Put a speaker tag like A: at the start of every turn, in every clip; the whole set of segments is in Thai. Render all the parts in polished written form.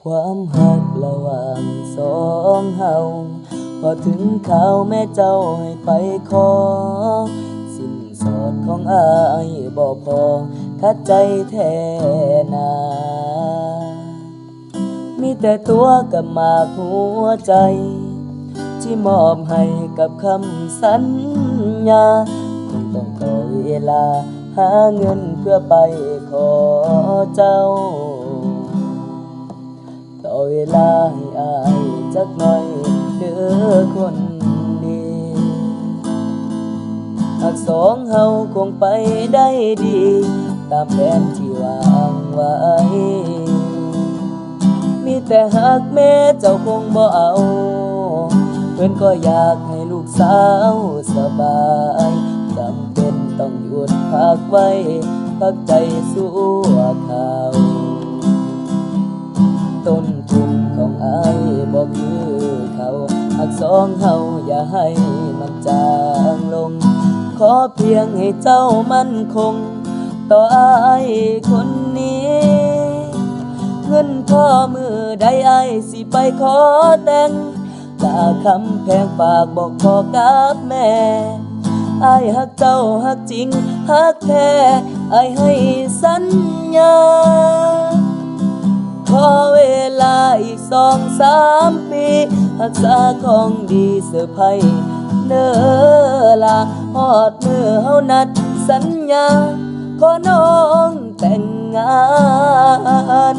A: ความหักระหว่างสองเฮาพอถึงข่าวแม่เจ้าให้ไปขอสิ้นสอดของอายบ่พอคัดใจแท้นามีแต่ตัวกับมากหัวใจที่มอบให้กับคำสัญญาคงต้องขอเวลาหาเงินเพื่อไปขอเจ้าต่อเวลาให้อายจักหน่อยเด้อคนดีหากสองเฮาคงไปได้ดีตามแผนที่วางไว้มีแต่หากแม่เจ้าคงบ่เอาเพิ่นก็อยากให้ลูกสาวสบายจำเป็นต้องหยุดพักไว้พักใจสู้ข่าวต้นทุนของอายบ่คือเขาหากสองเฮาอย่าให้มันจางลงขอเพียงให้เจ้ามั่นคงต่ออายคนนี้เงินพ่อมือใดอายสิไปขอแต่งลาคำแพงฝากบอกพ่อกับแม่อายฮักเจ้าฮักจริงฮักแท้อายให้สัญญาขอเวลาอีก2-3 ปีรักษาของดีเสื้อไผ่เน้อลาฮอดมือเฮานัดสัญญาขอน้องแต่งงาน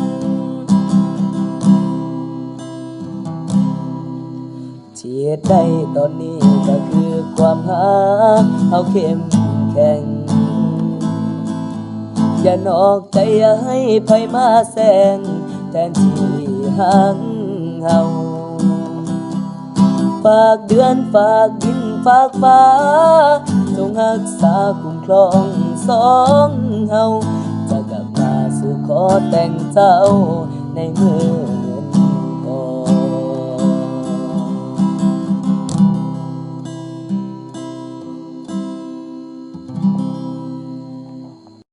A: ที่เหตุใดตอนนี้ก็คือความหักเฮาเข้มแข็งอย่านอกใจอย่าให้ไผมาแซงแทนที่หักเฮาฝากเดือนฝากดินฝากฟ้าจงรักษาคุ้มครองสองเฮาจะกลับมาสู่ขอแต่งเจ้าในมือ